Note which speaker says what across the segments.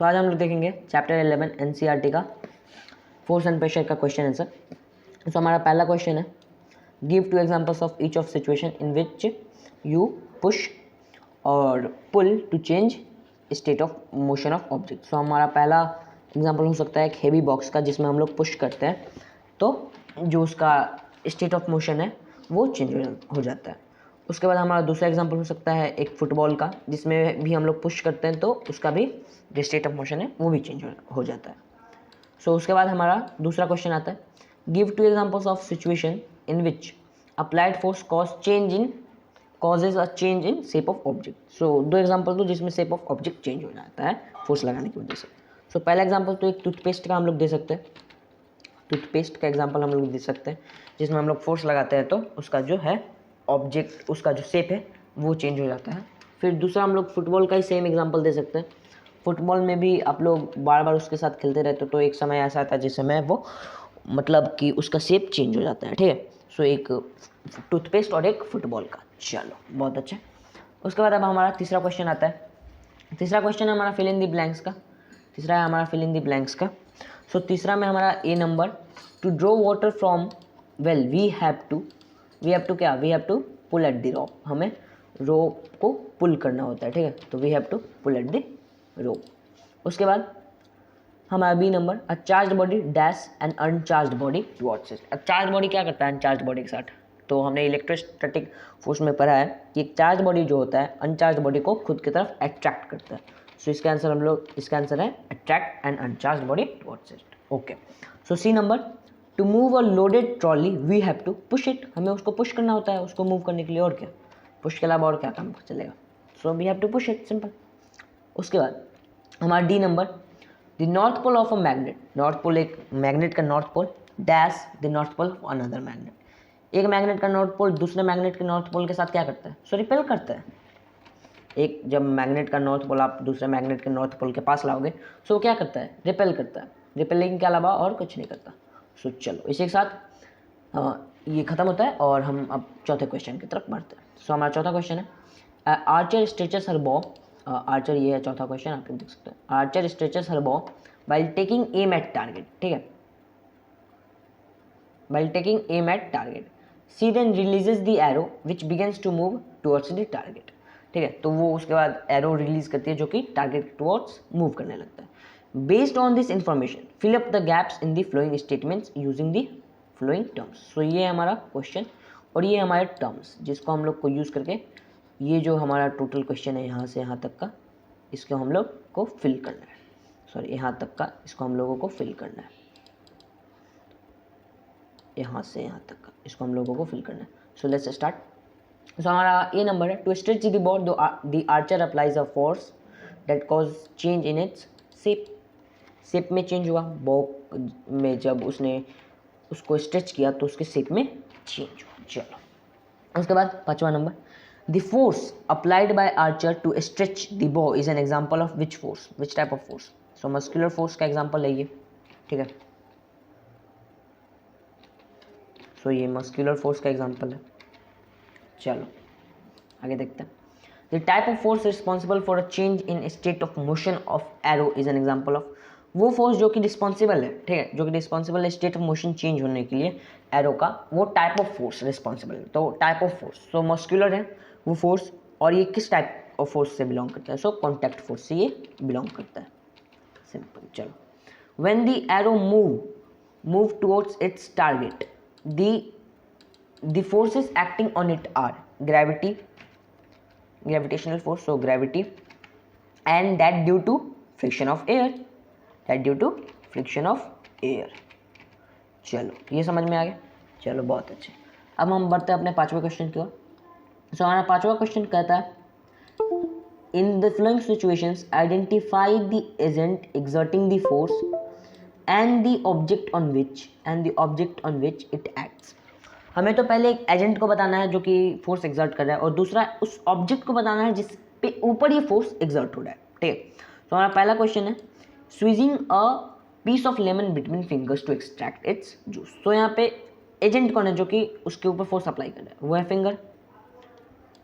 Speaker 1: तो आज हम लोग देखेंगे चैप्टर 11 एनसीईआरटी का फोर्स एंड प्रेशर का क्वेश्चन आंसर। तो हमारा पहला क्वेश्चन है, give two examples of each of situation in which you push और pull to change state of motion of object. So हमारा पहला एग्जांपल हो सकता है एक हेवी बॉक्स का जिसमें हम लोग पुश करते हैं तो जो उसका स्टेट ऑफ मोशन है वो चेंज हो जाता है। उसके बाद हमारा दूसरा एग्जांपल हो सकता है एक फुटबॉल का जिसमें भी हम लोग पुश करते हैं तो उसका भी जो स्टेट ऑफ मोशन है वो भी चेंज हो जाता है। सो उसके बाद हमारा दूसरा क्वेश्चन आता है, give two examples of situation in which applied force causes a change in shape of object. So दो एग्जांपल दो जिसमें शेप ऑफ ऑब्जेक्ट चेंज हो जाता है फोर्स लगाने की वजह से। सो पहला एग्जांपल तो एक टूथपेस्ट का हम लोग दे सकते हैं, टूथपेस्ट का एग्जांपल हम लोग दे सकते हैं जिसमें हम लोग फोर्स लगाते हैं तो उसका जो है ऑब्जेक्ट, उसका जो शेप है वो चेंज हो जाता है। फिर दूसरा हम लोग फुटबॉल का ही सेम एग्जांपल दे सकते हैं। फुटबॉल में भी आप लोग बार बार उसके साथ खेलते रहते हो तो एक समय ऐसा आता है जिस समय वो मतलब कि उसका शेप चेंज हो जाता है। ठीक है, सो एक टूथपेस्ट और एक फुटबॉल का। चलो बहुत अच्छा। उसके बाद अब हमारा तीसरा क्वेश्चन आता है। तीसरा क्वेश्चन है हमारा फिल इन दी ब्लैंक्स का। तीसरा है हमारा फिल इन दी ब्लैंक्स का। सो तीसरा में हमारा A number, to draw water from well we have to क्या, we have to pull at the rope. हमें रोप को पुल करना होता है। ठीक है, तो we have to pull at the rope. उसके बाद हमारा B number, a charge body dash and uncharge body towards it. अब चार्ज बॉडी क्या करता है अनचार्ज बॉडी के साथ? तो हमने इलेक्ट्रोस्टैटिक फोर्स में पढ़ा है कि एक चार्ज बॉडी जो होता है अनचार्ज बॉडी को खुद की तरफ अट्रैक्ट करता है। सो इसका आंसर है attract and uncharge body towards it. Okay, so C number, to move a loaded trolley we have to push it. हमें उसको पुश करना होता है उसको मूव करने के लिए, और क्या, पुश के अलावा और क्या काम चलेगा। So we have to push it, simple. उसके बाद हमारा D number, the north pole of a magnet. North pole एक मैग्नेट का north pole dash the north pole of another magnet. एक मैग्नेट का नॉर्थ पोल दूसरे मैग्नेट के north pole के साथ क्या करता है? सो रिपेल करता है। एक जब मैग्नेट का नॉर्थ पोल आप दूसरे मैग्नेट के नॉर्थ पोल के पास लाओगे सो क्या करता है? रिपेल करता है। रिपेलिंग के अलावा और कुछ नहीं करता। सो चलो इसी के साथ ये खत्म होता है और हम अब चौथे क्वेश्चन की तरफ बढ़ते हैं। सो हमारा चौथा क्वेश्चन है, आर्चर स्ट्रेचेस हर बॉ। आर्चर ये है चौथा क्वेश्चन, आप लोग देख सकते हैं। आर्चर स्ट्रेचेस हर बॉ while taking aim at target। ठीक है, while taking aim at target, she then releases the arrow which begins to move towards the target। ठीक है, तो वो उसके बाद एरो रिलीज करती है जो कि टारगेट टुवर्ड्स मूव करने लगता है। Based on this information fill up the gaps in the flowing statements using the flowing terms. So ये हमारा क्वेश्चन और ये हमारे टर्म्स जिसको हम लोग को यूज़ करके ये जो हमारा टोटल क्वेश्चन है यहाँ से यहाँ तक का, इसको हम लोग को फिल करना है। सॉरी, यहाँ तक का इसको हम लोगों को फिल करना है, यहाँ से यहाँ तक का इसको हम लोगों को फिल करना है। So let's start. सो हमारा ए नंबर है, to stretch the bow the archer applies a force that cause change in its shape. Shape में चेंज हुआ बॉ में, जब उसने उसको स्ट्रेच किया तो उसके शेप में चेंज हुआ। चलो उसके बाद पांचवा नंबर, the force applied by archer to stretch the bow is an example of which force, which type of force. So muscular force का एग्जाम्पल है ये। ठीक है, सो ये मस्कुलर फोर्स का एग्जाम्पल है। चलो आगे देखते हैं। The type of force responsible for a change in state of motion of arrow is an example of. वो फोर्स जो कि रिस्पॉन्सिबल है, ठीक है, जो कि रिस्पॉन्सिबल है स्टेट ऑफ मोशन चेंज होने के लिए एरो का, वो टाइप ऑफ फोर्स रिस्पॉन्सिबल है। तो type of force, so muscular है वो फोर्स, और ये किस टाइप ऑफ फोर्स से बिलोंग करता है? सो कॉन्टैक्ट फोर्स से ये बिलोंग करता है, सिंपल। चलो, when the arrow move towards its target, the forces acting on it are gravitational force, so gravity, and that due to friction of air, चलो ये समझ में आ गया। चलो बहुत अच्छे। अब हम बढ़ते हैं अपने पांचवें क्वेश्चन की ओर। सो हमारा पांचवा क्वेश्चन कहता है, in the following situations identify the agent exerting the force and the object on which it acts। हमें तो पहले एक एजेंट को बताना है जो कि फोर्स एक्सर्ट कर रहा है और दूसरा उस ऑब्जेक्ट को बताना है जिस पे ऊपर ये फोर्स एक्सर्ट हो रहा है। ठीक है, तो हमारा पहला क्वेश्चन है, squeezing a piece of lemon between fingers to extract its juice. तो यहाँ पे एजेंट कौन है जो कि उसके ऊपर फोर्स अप्लाई कर रहा है? वो है फिंगर।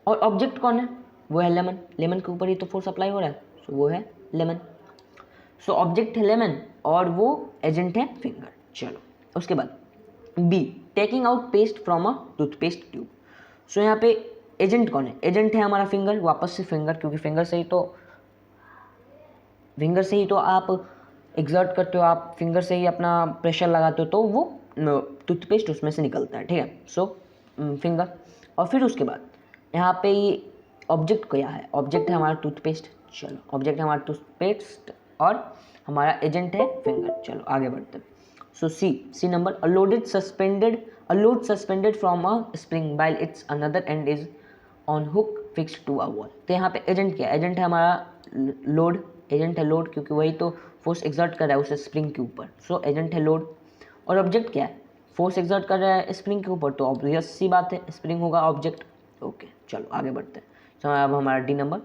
Speaker 1: और ऑब्जेक्ट कौन है? वो है लेमन। लेमन के ऊपर ही तो फोर्स अप्लाई हो रहा है, सो वो है लेमन। सो ऑब्जेक्ट है लेमन और वो एजेंट है फिंगर। चलो उसके बाद B, taking out paste from a toothpaste tube. So यहाँ पे एजेंट कौन है? एजेंट है हमारा फिंगर, वापस से फिंगर, क्योंकि फिंगर से ही तो आप एग्जर्ट करते हो, आप फिंगर से ही अपना प्रेशर लगाते हो तो वो टूथपेस्ट उसमें से निकलता है, ठीक है। सो फिंगर, और फिर उसके बाद यहाँ पे ये ऑब्जेक्ट क्या है? ऑब्जेक्ट है हमारा टूथपेस्ट। चलो ऑब्जेक्ट है हमारा टूथपेस्ट और हमारा एजेंट है फिंगर। चलो आगे बढ़ते हैं। So C number, a load suspended from a spring while its another end is on hook fixed to a wall। तो यहाँ पे एजेंट क्या है? एजेंट है हमारा लोड, एजेंट है लोड, क्योंकि वही तो फोर्स एक्सर्ट कर रहा है उसे स्प्रिंग के ऊपर। सो एजेंट है लोड, और ऑब्जेक्ट क्या है? फोर्स एक्सर्ट कर रहा है स्प्रिंग के ऊपर, तो ऑब्वियस सी बात है स्प्रिंग होगा ऑब्जेक्ट। ओके चलो आगे बढ़ते हैं। सो अब हमारा D number,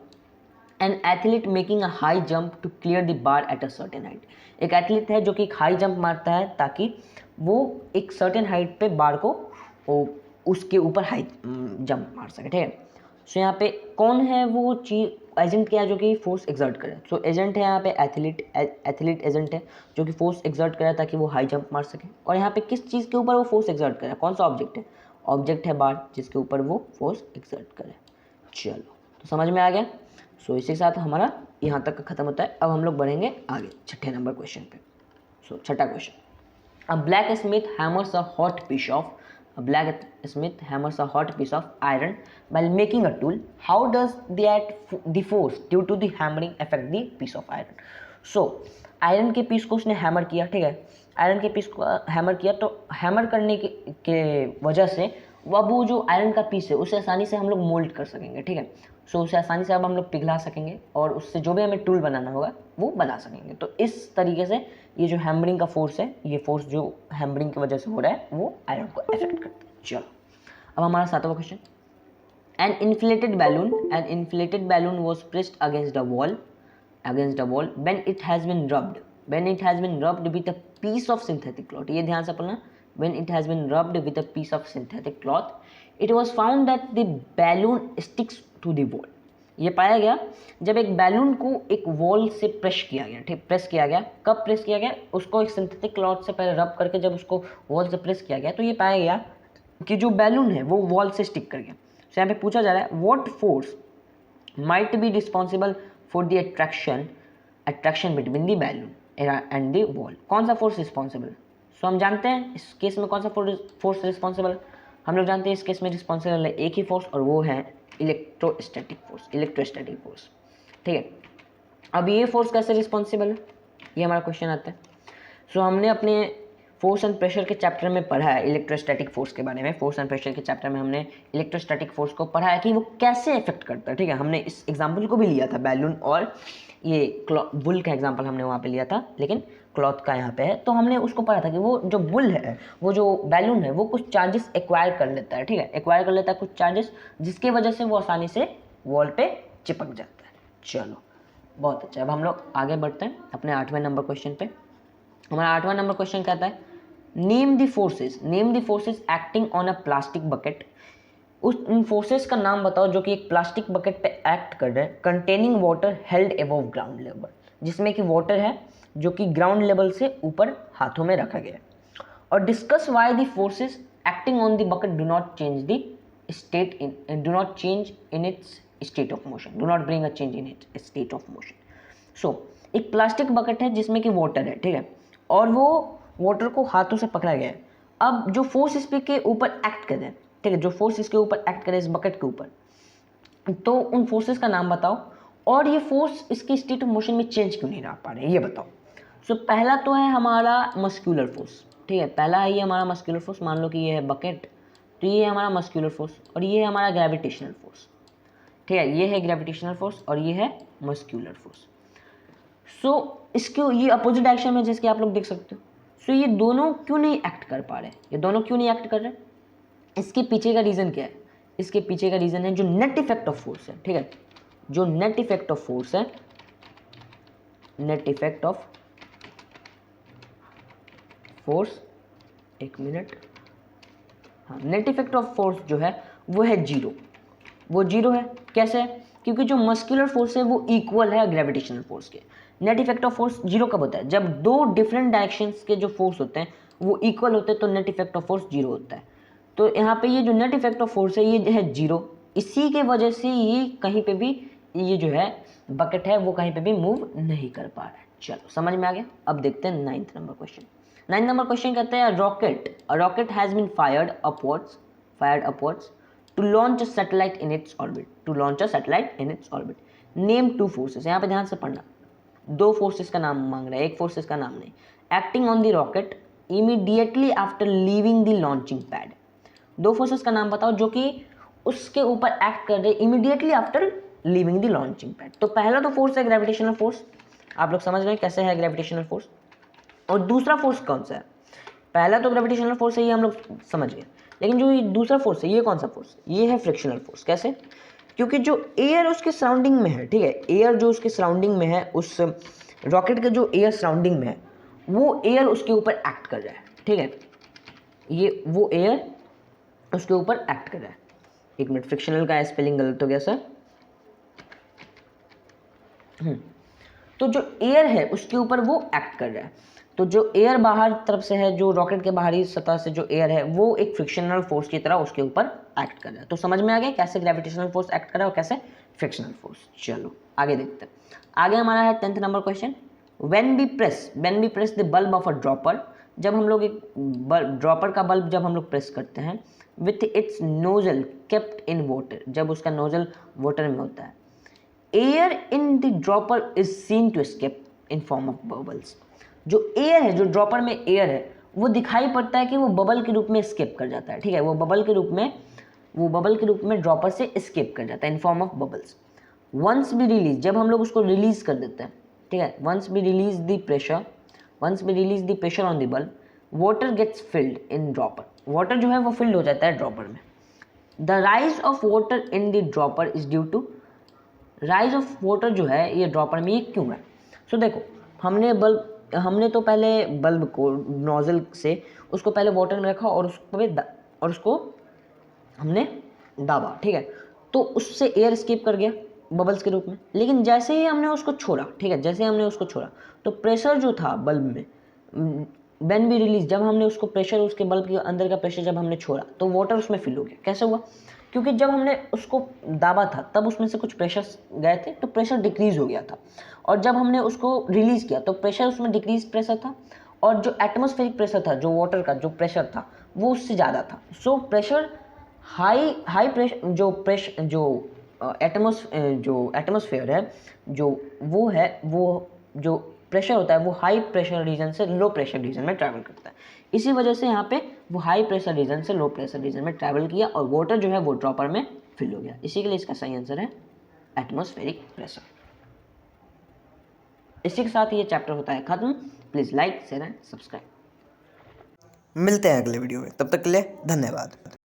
Speaker 1: an athlete making a high jump to clear the bar at a certain height. एक एथलीट है जो कि एक हाई जंप मारता है ताकि वो एक सर्टेन हाइट पे बार को उसके ऊपर हाई जंप मार सके, ठीक है। सो यहाँ पे कौन है वो चीज? एजेंट क्या है? जो कि फोर्स एक्सर्ट करे। सो एजेंट है यहाँ पे एथलीट एजेंट है जो कि फोर्स एक्सर्ट करे ताकि वो हाई जंप मार सके। और यहाँ पे किस चीज़ के ऊपर वो फोर्स एक्सर्ट करे? कौन सा ऑब्जेक्ट है? ऑब्जेक्ट है बार, जिसके ऊपर वो फोर्स एक्सर्ट करे। चलो तो समझ में आ गया। सो इसी के साथ हमारा यहाँ तक खत्म होता है। अब हम लोग बढ़ेंगे आगे छठे नंबर क्वेश्चन पे। सो छठा question, A blacksmith hammers a hot piece of iron while making a tool. How does the force due to the hammering affect the piece of iron? So iron के पीस को उसने hammer किया, ठीक है। Iron के piece को hammer किया, तो हैमर करने के वजह से अब वो जो आयरन का पीस है उसे आसानी से हम लोग मोल्ड कर सकेंगे, ठीक है। सो उसे आसानी से अब हम लोग पिघला सकेंगे और उससे जो भी हमें टूल बनाना होगा वो बना सकेंगे। तो इस तरीके से ये जो हैमरिंग का फोर्स है, ये फोर्स जो हैमरिंग की वजह से हो रहा है वो आयरन को अफेक्ट करता है। चलो अब हमारा सातवां question, An inflated balloon was pressed against a wall when it has been rubbed with a piece of synthetic cloth। ये ध्यान से पढ़ना, when it has been rubbed with a piece of synthetic cloth it was found that the balloon sticks to the wall। ये पाया गया जब एक balloon को एक वॉल से प्रेस किया गया, ठीक, प्रेस किया गया। कब प्रेस किया गया? उसको एक सिंथेटिक क्लॉथ से पहले रब करके जब उसको वॉल से प्रेस किया गया तो ये पाया गया कि जो बैलून है वो वॉल से स्टिक कर गया। तो यहाँ पे पूछा जा रहा है what force might be responsible for the attraction between the balloon and the wall. कौन सा फोर्स रिस्पॉन्सिबल? सो हम जानते हैं इस केस में कौन सा फोर्स रिस्पॉन्सिबल। हम लोग जानते हैं इस केस में रिस्पॉन्सिबल है एक ही फोर्स, और वो है इलेक्ट्रोस्टैटिक फोर्स, ठीक है। अब ये फोर्स कैसे रिस्पॉन्सिबल है, ये हमारा क्वेश्चन आता है। सो हमने अपने फोर्स एंड प्रेशर के चैप्टर में पढ़ा है इलेक्ट्रोस्टैटिक फोर्स के बारे में। फोर्स एंड प्रेशर के चैप्टर में हमने इलेक्ट्रोस्टैटिक फोर्स को पढ़ा है कि वो कैसे इफेक्ट करता है, ठीक है। हमने इस एग्जाम्पल को भी लिया था, बैलून और ये बुल का एग्जाम्पल हमने वहाँ पे लिया था, लेकिन क्लॉथ का यहाँ पे है। तो हमने उसको पढ़ा था कि वो जो बुल है, वो जो बैलून है, वो कुछ चार्जेस एक्वायर कर लेता है, ठीक है। एक्वायर कर लेता है कुछ चार्जेस, जिसकी वजह से वो आसानी से वॉल पे चिपक जाता है। चलो बहुत अच्छा। अब हम लोग आगे बढ़ते हैं अपने 8वें नंबर क्वेश्चन पे। हमारा 8वां नंबर क्वेश्चन कहता है name the forces acting on a plastic bucket. उन फोर्सेस का नाम बताओ जो कि एक प्लास्टिक बकेट पे एक्ट कर रहे हैं, containing water held above ground level, जिसमें कि वाटर है जो कि ग्राउंड लेवल से ऊपर हाथों में रखा गया है। और discuss why the forces acting on the bucket do not change its state of motion. So एक प्लास्टिक बकेट है जिसमें कि वाटर है, ठीक है, और वो वाटर को हाथों से पकड़ा गया है। अब जो फोर्स इस पे के ऊपर एक्ट करे, ठीक है, जो फोर्स इसके ऊपर एक्ट करे इस बकेट के ऊपर, तो उन फोर्सेस का नाम बताओ और ये फोर्स इसकी स्टेट ऑफ मोशन में चेंज क्यों नहीं रह पा रहे, ये बताओ। सो पहला तो है हमारा मस्कुलर फोर्स, ठीक है, पहला है ये हमारा मस्कुलर फोर्स। मान लो कि ये है बकेट, तो ये है हमारा मस्कुलर फोर्स, और ये है हमारा ग्रेविटेशनल फोर्स, ठीक है। ये है ग्रेविटेशनल फोर्स और ये है मस्कुलर फोर्स। सो इसको ये अपोजिट डायरेक्शन में जैसे कि आप लोग देख सकते हो। सो ये दोनों क्यों नहीं एक्ट कर पा रहे, ये दोनों क्यों नहीं एक्ट कर रहे? इसके पीछे का रीज़न क्या है? इसके पीछे का रीज़न है जो नेट इफेक्ट ऑफ फोर्स है, ठीक है। जो नेट इफेक्ट ऑफ फोर्स है, नेट इफेक्ट ऑफ फोर्स, एक मिनट, हाँ, नेट इफेक्ट ऑफ फोर्स जो है वो है जीरो। वो जीरो है कैसे? क्योंकि जो मस्कुलर फोर्स है वो इक्वल है ग्रेविटेशनल फोर्स के। Net effect of force zero कब होता है? जब दो डिफरेंट डायरेक्शंस के जो फोर्स होते हैं वो इक्वल होते हैं तो net effect of force zero होता है। तो यहाँ पे ये जो नेट इफेक्ट ऑफ फोर्स है ये है जीरो, इसी के वजह से ये कहीं पे भी ये जो है बकेट है वो कहीं पे भी मूव नहीं कर पा रहा है। चलो समझ में आ गया। अब देखते हैं 9th number question. 9th number question कहते हैं rocket has been fired upwards to launch a satellite in its orbit. Name two forces. यहाँ पे ध्यान से पढ़ना, दो फोर्सेस का नाम मांग रहा है, एक फोर्सेस का नाम नहीं। Acting on the rocket immediately after leaving the launching pad. दो फोर्सेस का नाम बताओ जो कि उसके ऊपर एक्ट कर रहे immediately after leaving the launching pad. तो पहला तो फोर्स है ग्रेविटेशनल फोर्स, आप लोग समझ रहे हैं कैसे है ग्रेविटेशनल फोर्स। और दूसरा फोर्स कौन सा है? पहला तो ग्रेविटेशनल फोर्स है, ये हम लोग समझ गए, लेकिन जो ये दूसरा फोर्स है ये कौन सा फोर्स? ये है फ्रिक्शनल फोर्स। कैसे? क्योंकि जो एयर उसके सराउंडिंग में है, ठीक है, एयर जो उसके सराउंडिंग में है, उस रॉकेट के जो एयर सराउंडिंग में है वो एयर उसके ऊपर एक्ट कर रहा है, ठीक है, ये वो एयर उसके ऊपर एक्ट कर रहा है। एक मिनट, फ्रिक्शनल का स्पेलिंग गलत हो गया सर। तो जो एयर है उसके ऊपर वो एक्ट कर रहा है। तो जो एयर बाहर तरफ से है, जो रॉकेट के बाहरी सतह से जो एयर है वो एक फ्रिक्शनल फोर्स की तरह उसके ऊपर एक्ट कर रहा है। तो समझ में आ गया कैसे ग्रेविटेशनल फोर्स एक्ट कर रहा है और कैसे फ्रिक्शनल फोर्स। चलो आगे देखते हैं। आगे हमारा है 10th number question. When we press the bulb of a dropper. जब हम लोग एक ड्रॉपर का बल्ब जब हम लोग प्रेस करते हैं, with its nozzle kept in water, जब उसका नोजल वाटर में होता है, air in the dropper is seen to escape in form of bubbles. जो एयर है, जो ड्रॉपर में एयर है, वो दिखाई पड़ता है कि वो बबल के रूप में एस्केप कर जाता है, ठीक है, वो बबल के रूप में ड्रॉपर से एस्केप कर जाता है in form of bubbles. Once we release, जब हम लोग उसको रिलीज कर देते हैं, ठीक है, once we release the pressure on the bulb, water gets filled in dropper. Water जो है वो फिल्ड हो जाता है ड्रॉपर में। The rise of water in the dropper is due to, rise of water जो है ये ड्रॉपर में ये क्यों है? सो देखो, हमने तो पहले बल्ब को नोजल से उसको पहले वाटर में रखा और उसको हमने दाबा, ठीक है, तो उससे एयर एस्केप कर गया बबल्स के रूप में। लेकिन जैसे ही हमने उसको छोड़ा, ठीक है, जैसे ही हमने उसको छोड़ा तो प्रेशर जो था बल्ब में, व्हेन वी रिलीज, जब हमने उसको प्रेशर, उसके बल्ब के अंदर का प्रेशर जब हमने छोड़ा तो वाटर उसमें फिल हो गया। कैसे हुआ? क्योंकि जब हमने उसको दाबा था तब उसमें से कुछ प्रेशर गए थे तो प्रेशर डिक्रीज हो गया था, और जब हमने उसको रिलीज किया तो प्रेशर उसमें डिक्रीज प्रेशर था, और जो एटमॉस्फेरिक प्रेशर था, जो वाटर का जो प्रेशर था वो उससे ज़्यादा था। सो प्रेशर हाई प्रेशर, जो एटमॉस्फेयर है, वो जो प्रेशर होता है वो हाई प्रेशर रीजन से लो प्रेशर रीजन में ट्रैवल करता है। इसी वजह से यहाँ पे वो हाई प्रेशर रीजन से लो प्रेशर रीजन में ट्रैवल किया और वाटर जो है वो ड्रॉपर में फिल हो गया। इसी के लिए इसका सही आंसर है एटमॉस्फेरिक प्रेशर। इसी के साथ ये चैप्टर होता है खत्म। Please like, share and subscribe.
Speaker 2: मिलते हैं अगले वीडियो में, तब तक के लिए धन्यवाद।